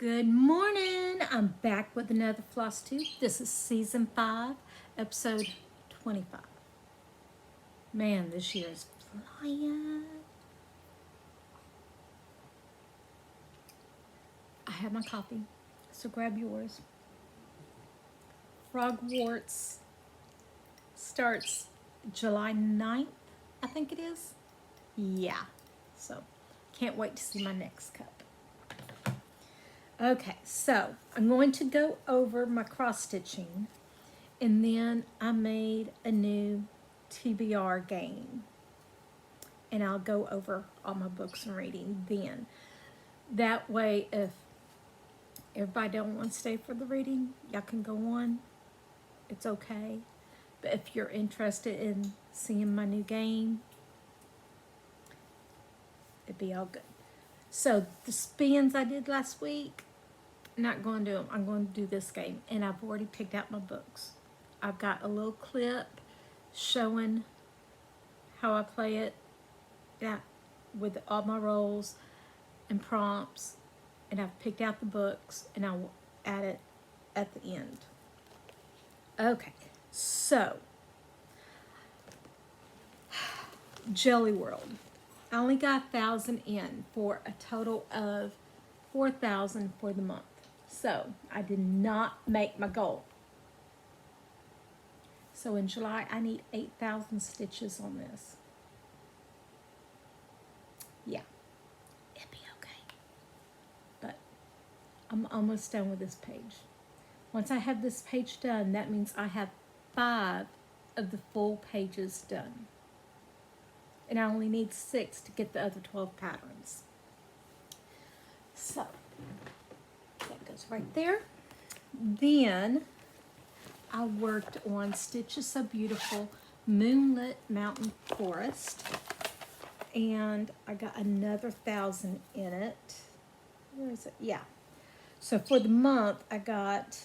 Good morning. I'm back with another floss tube. This is season 5, episode 25. Man, this year is flying. I have my coffee, so grab yours. Frogwarts starts July 9th, I think it is. Yeah, so can't wait to see my next cup. Okay, so I'm going to go over my cross stitching, and then I made a new TBR game, and I'll go over all my books and reading then. That way, if everybody don't want to stay for the reading, y'all can go on. It's okay. But if you're interested in seeing my new game, it'd be all good. So the spins I did last week, not going to do them. I'm going to do this game, and I've already picked out my books. I've got a little clip showing how I play it, with all my roles and prompts, and I've picked out the books, and I will add it at the end. Okay, so Jelly World. I only got 1,000 in for a total of 4,000 for the month. So I did not make my goal. So in July, I need 8,000 stitches on this. Yeah, it'd be okay. But I'm almost done with this page. Once I have this page done, that means I have 5 of the full pages done. And I only need 6 to get the other 12 patterns. So that goes right there. Then I worked on Stitches So Beautiful Moonlit Mountain Forest, and I got another 1,000 in it. Where is it? Yeah. So for the month, I got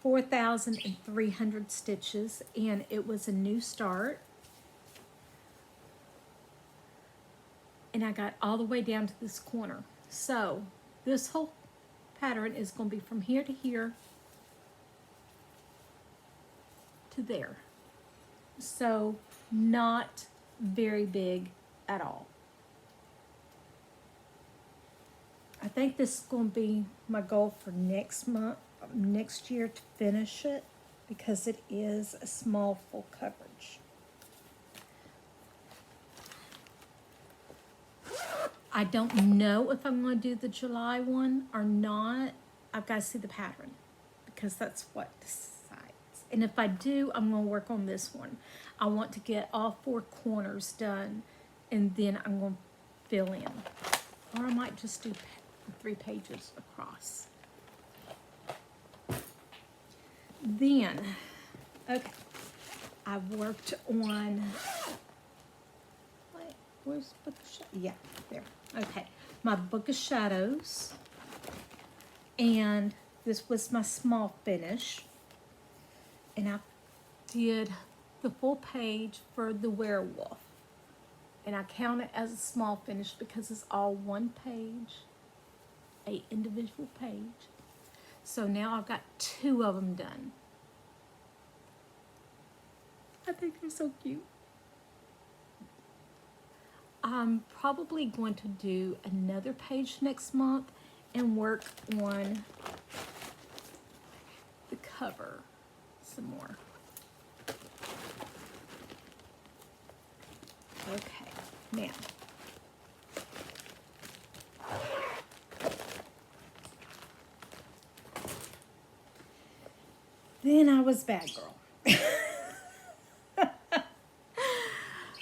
4,300 stitches, and it was a new start. And I got all the way down to this corner. So this whole pattern is going to be from here to here to there. So not very big at all. I think this is going to be my goal for next year to finish it, because it is a small full coverage. I don't know if I'm going to do the July one or not. I've got to see the pattern, because that's what decides. And if I do, I'm going to work on this one. I want to get all 4 corners done, and then I'm going to fill in. Or I might just do 3 pages across. Then, okay, I worked on, where's Book of Shadows? Yeah, there. Okay, my Book of Shadows, and this was my small finish, and I did the full page for the werewolf, and I count it as a small finish because it's all one page, a individual page. So now I've got 2 of them done. I think they're so cute. I'm probably going to do another page next month and work on the cover some more. Okay, now. Then I was bad girl.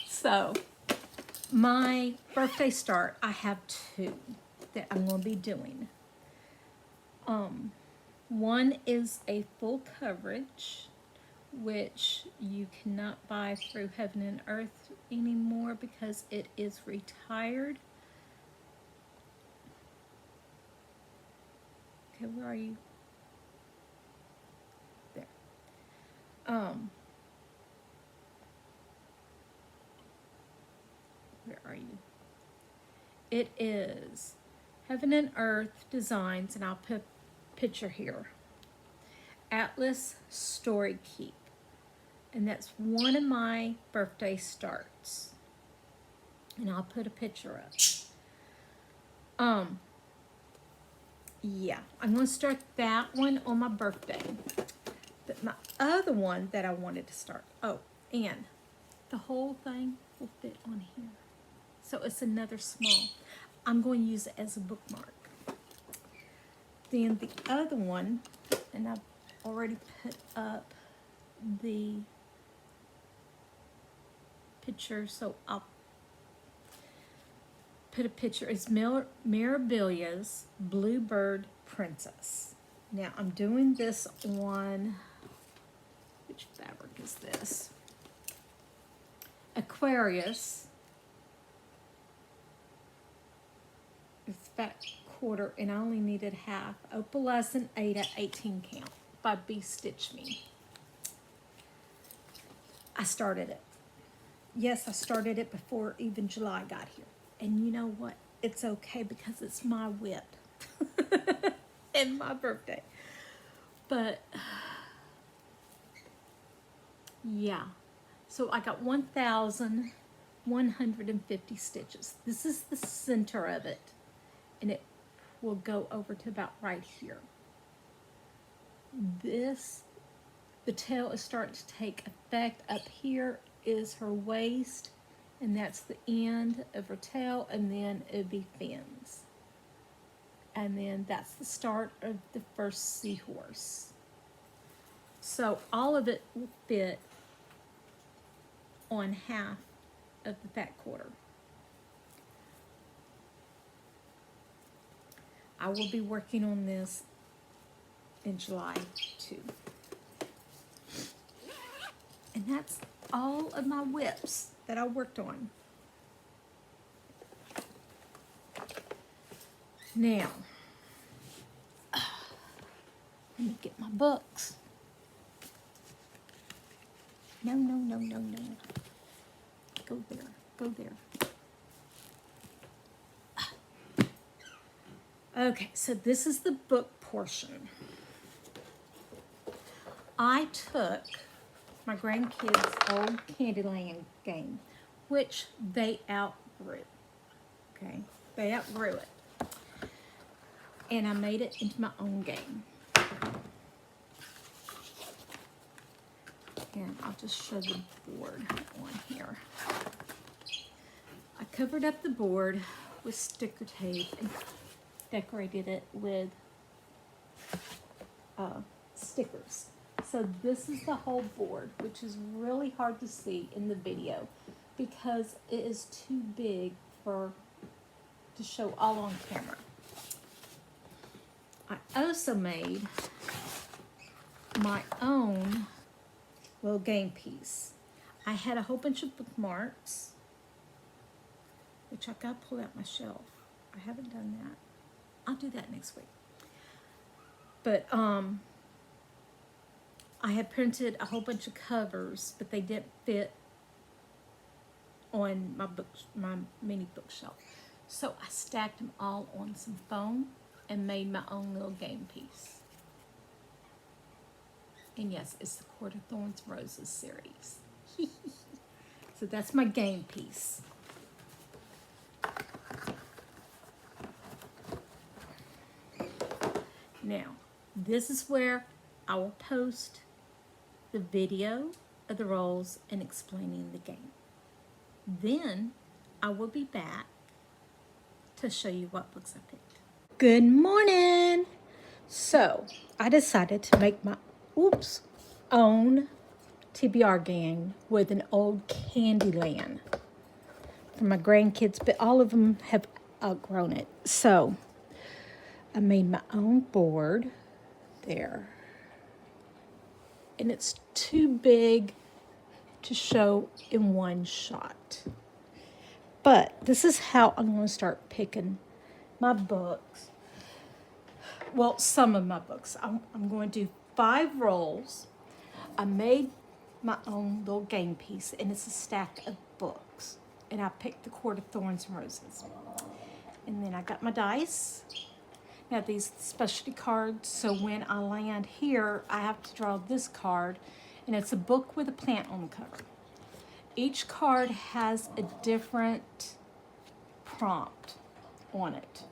So, my birthday start, I have 2 that I'm going to be doing. One is a full coverage, which you cannot buy through Heaven and Earth anymore because it is retired. Okay, where are you? There. Where are you? It is Heaven and Earth Designs, and I'll put a picture here. Atlas Story Keep. And that's one of my birthday starts. And I'll put a picture up. Yeah, I'm going to start that one on my birthday. But my other one that I wanted to start, oh, and the whole thing will fit on here. So it's another small. I'm going to use it as a bookmark. Then the other one, and I've already put up the picture, so I'll put a picture. It's Mirabilia's Bluebird Princess. Now I'm doing this on, which fabric is this? Aquarius. It's fat quarter, and I only needed half. Opalescent Ada 18 count by B Stitch Me. I started it. Yes, I started it before even July got here. And you know what? It's okay because it's my whip and my birthday. But yeah, so I got 1,150 stitches. This is the center of it, and it will go over to about right here. This, the tail is starting to take effect. Up here is her waist, and that's the end of her tail, and then it'd be fins. And then that's the start of the first seahorse. So all of it will fit on half of the fat quarter. I will be working on this in July too. And that's all of my whips that I worked on. Now, let me get my books. No. Go there, go there. Okay, so this is the book portion. I took my grandkids' old Candyland game, which they outgrew. Okay, they outgrew it. And I made it into my own game. And I'll just show the board on here. I covered up the board with sticker tape and decorated it with stickers. So this is the whole board, which is really hard to see in the video because it is too big to show all on camera. I also made my own little game piece. I had a whole bunch of bookmarks, which I got to pull out my shelf. I haven't done that. I'll do that next week. But I had printed a whole bunch of covers, but they didn't fit on my mini bookshelf. So I stacked them all on some foam and made my own little game piece. And yes, it's the Court of Thorns Roses series. So that's my game piece. Now, this is where I will post the video of the rolls and explaining the game. Then I will be back to show you what books I picked. Good morning! So, I decided to make my own TBR game with an old Candyland for my grandkids, but all of them have outgrown it. So, I made my own board there. And it's too big to show in one shot. But this is how I'm going to start picking my books. Well, some of my books. I'm going to do 5 rolls. I made my own little game piece, and it's a stack of books. And I picked the Court of Thorns and Roses. And then I got my dice. Now these specialty cards, so when I land here, I have to draw this card, and it's a book with a plant on the cover. Each card has a different prompt on it.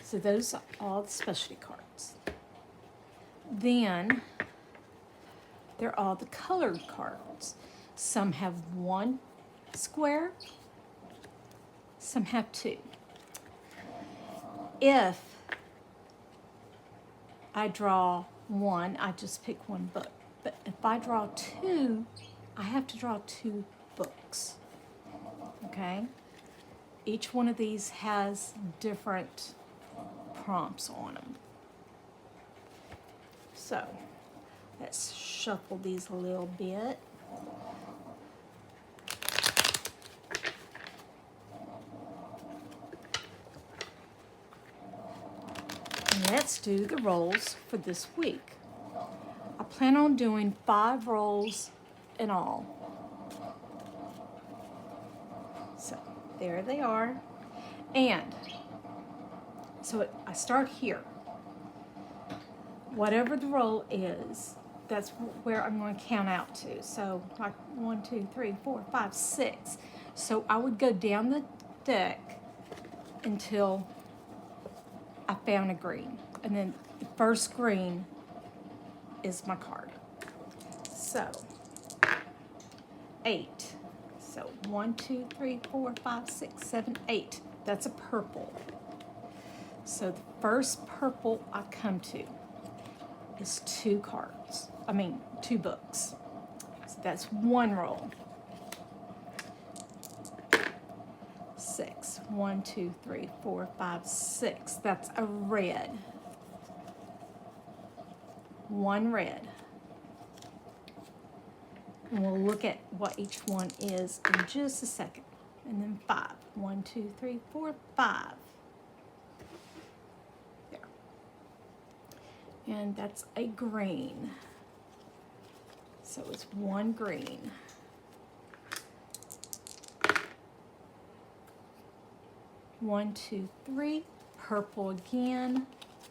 So those are all the specialty cards. Then there are all the colored cards. Some have one square, some have two. If I draw one, I just pick one book. But if I draw two, I have to draw two books. Okay? Each one of these has different prompts on them. So let's shuffle these a little bit. And let's do the rolls for this week. I plan on doing 5 rolls in all. So there they are. And so I start here. Whatever the roll is, that's where I'm going to count out to. So like 1, 2, 3, 4, 5, 6. So I would go down the deck until I found a green. And then the first green is my card. So 8. So 1, 2, 3, 4, 5, 6, 7, 8. That's a purple. So the first purple I come to is 2 cards. 2 books. So that's 1 roll. 6. 1, 2, 3, 4, 5, 6. That's a red. 1 red. And we'll look at what each one is in just a second. And then 5. 1, 2, 3, 4, 5. There. And that's a green. So it's 1 green. One, 2, 3. Purple again.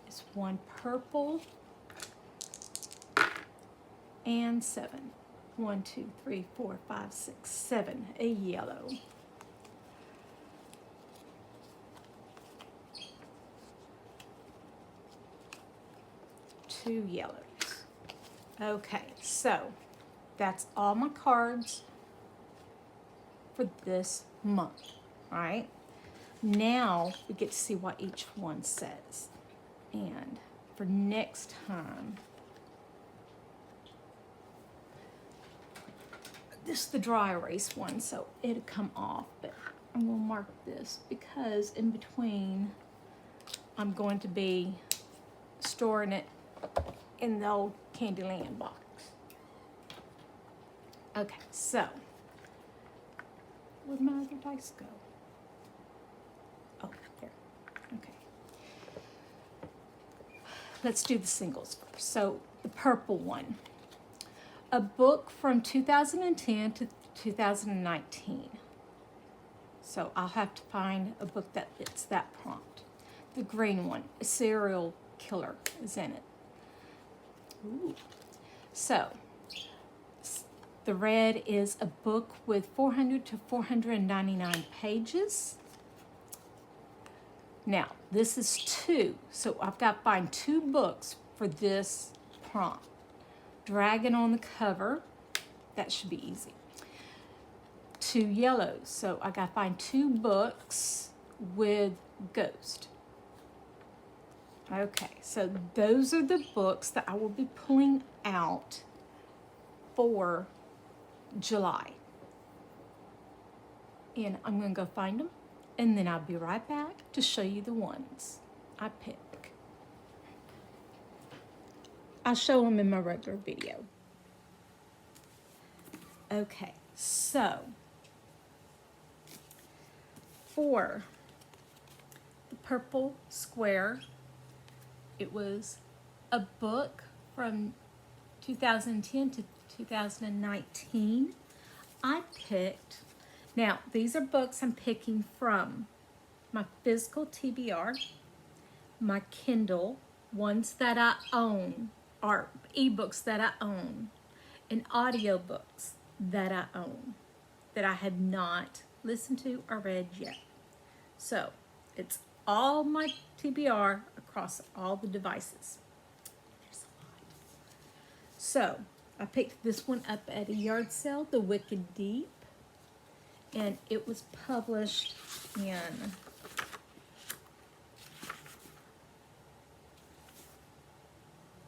It's 1 purple. And 7. 1, 2, 3, 4, 5, 6, 7. A yellow. Two yellows. Okay, so that's all my cards for this month. All right. Now we get to see what each one says. And for next time, this is the dry erase one, so it'll come off, but I'm going to mark this because in between I'm going to be storing it in the old Candyland box. Okay, so where'd my other dice go? Oh, there. Okay. Let's do the singles first. So the purple one. A book from 2010 to 2019. So I'll have to find a book that fits that prompt. The green one, a serial killer is in it. Ooh. So the red is a book with 400 to 499 pages. Now, this is 2, so I've got to find 2 books for this prompt. Dragon on the cover, that should be easy. 2 yellows, so I got to find 2 books with ghost. Okay, so those are the books that I will be pulling out for July. And I'm going to go find them, and then I'll be right back to show you the ones I pick. I'll show them in my regular video. Okay, so for the purple square, it was a book from 2010 to 2019. I picked Now, these are books I'm picking from my physical TBR, my Kindle, ones that I own, or ebooks that I own, and audiobooks that I own that I have not listened to or read yet. So, it's all my TBR across all the devices. There's a lot. So, I picked this one up at a yard sale, The Wicked Deep, and it was published in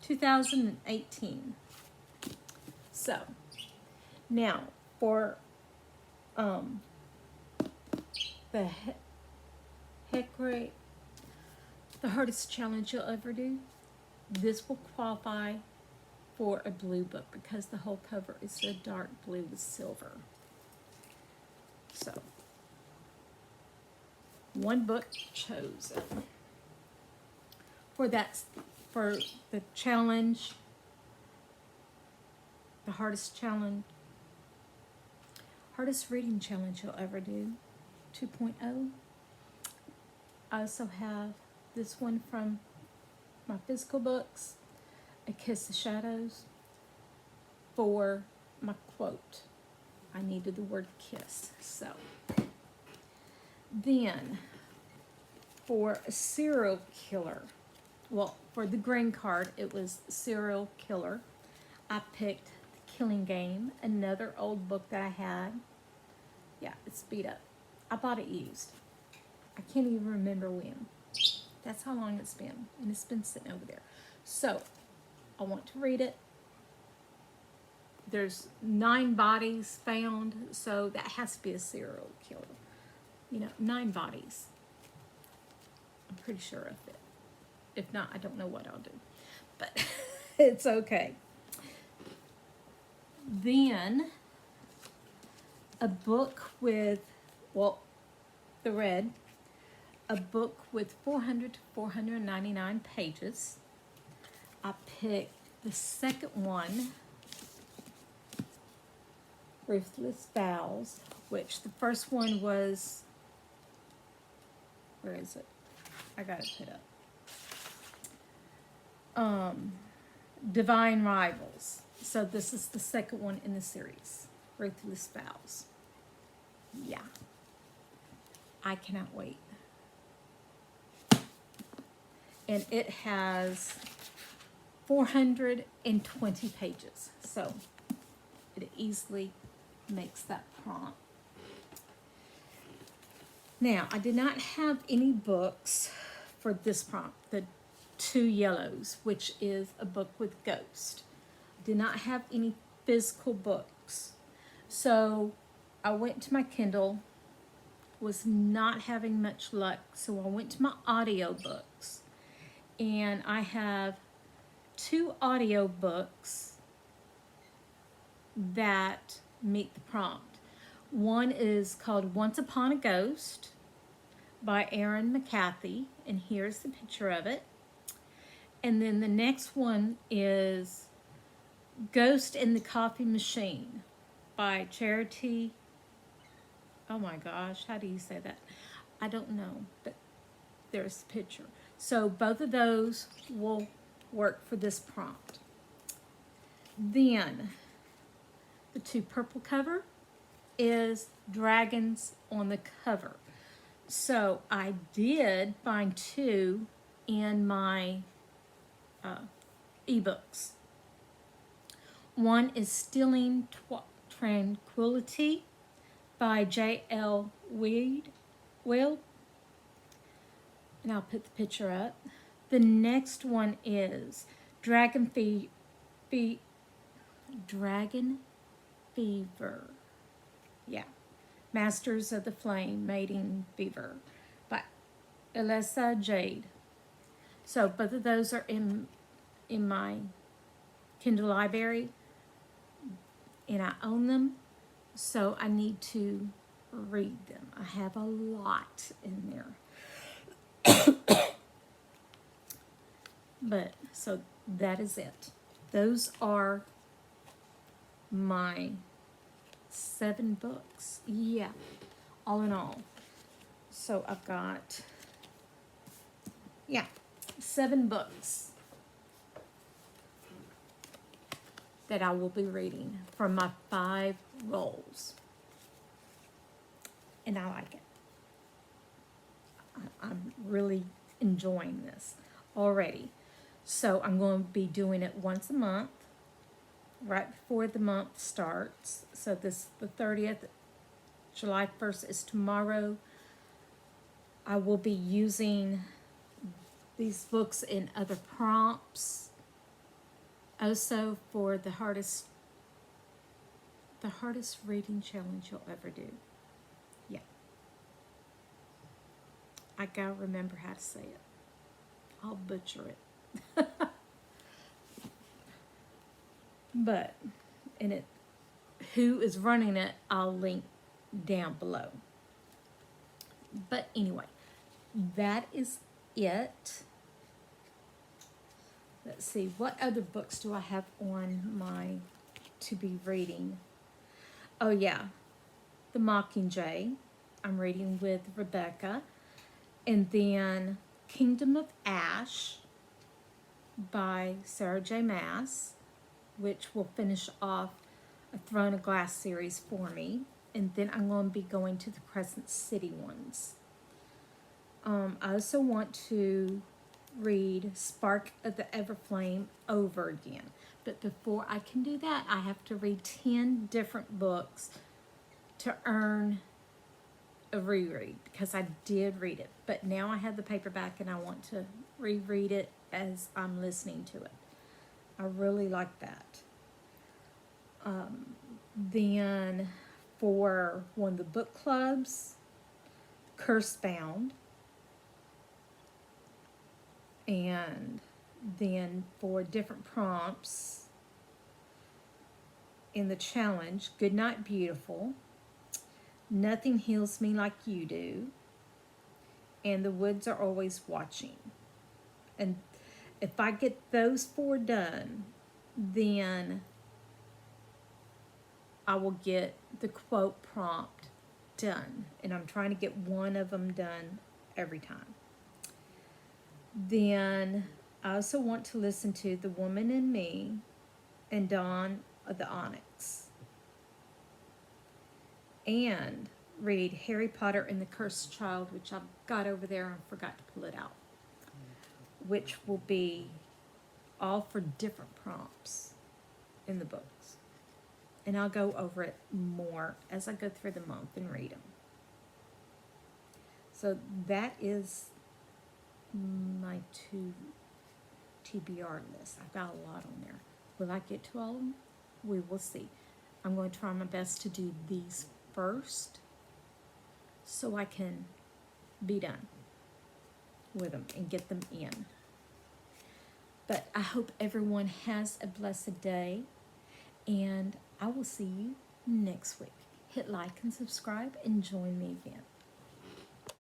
2018. So, now for the HAED, the hardest challenge you'll ever do, this will qualify for a blue book because the whole cover is a dark blue with silver. So, one book chosen for the challenge, the hardest reading challenge you'll ever do, 2.0. I also have this one from my physical books, A Kiss of Shadows, for my quote. I needed the word kiss. So then for a serial killer, well, for the green card, it was serial killer. I picked The Killing Game, another old book that I had. Yeah, it's beat up. I bought it used. I can't even remember when. That's how long it's been, and it's been sitting over there. So, I want to read it. There's 9 bodies found, so that has to be a serial killer. 9 bodies. I'm pretty sure of it. If not, I don't know what I'll do. But it's okay. Then, a book with, the red, a book with 400 to 499 pages. I picked the second one, Ruthless Vows, which the first one was, where is it? I got it put up. Divine Rivals. So this is the second one in the series, Ruthless Vows. Yeah. I cannot wait. And it has 420 pages. So it easily makes that prompt. Now, I did not have any books for this prompt, the 2 Yellows, which is a book with ghost. I did not have any physical books. So I went to my Kindle, was not having much luck, so I went to my audio books. And I have 2 audio books that meet the prompt. One is called Once Upon a Ghost by Erin McCarthy, and here's the picture of it. And then the next one is Ghost in the Coffee Machine by Charity. Oh my gosh, how do you say that? I don't know, but there's the picture. So both of those will work for this prompt. Then the 2 purple cover is dragons on the cover. So I did find 2 in my ebooks. One is Stealing Tranquility by J.L. Will, and I'll put the picture up. The next one is Dragon Fever. Yeah. Masters of the Flame, Mating Fever by Elissa Jade. So both of those are in my Kindle library, and I own them, so I need to read them. I have a lot in there. But, so that is it. Those are my 7 books. Yeah, all in all. So I've got, yeah, 7 books that I will be reading from my 5 rolls. And I like it. I'm really enjoying this already. So I'm going to be doing it once a month, right before the month starts. So this, the 30th, July 1st is tomorrow. I will be using these books in other prompts. Also for the hardest reading challenge you'll ever do. Yeah. I gotta remember how to say it. I'll butcher it. But, and it, who is running it, I'll link down below. But anyway, that is it. Let's see, what other books do I have on my to be reading? Oh yeah, The Mockingjay. I'm reading with Rebecca. And then Kingdom of Ash by Sarah J. Maas, which will finish off a Throne of Glass series for me. And then I'm going to be going to the Crescent City ones. I also want to read Spark of the Everflame over again. But before I can do that, I have to read 10 different books to earn a reread, because I did read it. But now I have the paperback and I want to reread it as I'm listening to it. I really like that. Then for one of the book clubs, Cursebound. And then for different prompts in the challenge, Goodnight Beautiful, Nothing Heals Me Like You Do, and The Woods Are Always Watching. And if I get those 4 done, then I will get the quote prompt done. And I'm trying to get one of them done every time. Then I also want to listen to The Woman in Me and Dawn of the Onyx. And read Harry Potter and the Cursed Child, which I've got over there and forgot to pull it out. Which will be all for different prompts in the books. And I'll go over it more as I go through the month and read them. So that is my 2 TBR list. I've got a lot on there. Will I get to all of them? We will see. I'm going to try my best to do these first so I can be done with them and get them in. But I hope everyone has a blessed day, and I will see you next week. Hit like and subscribe and join me again.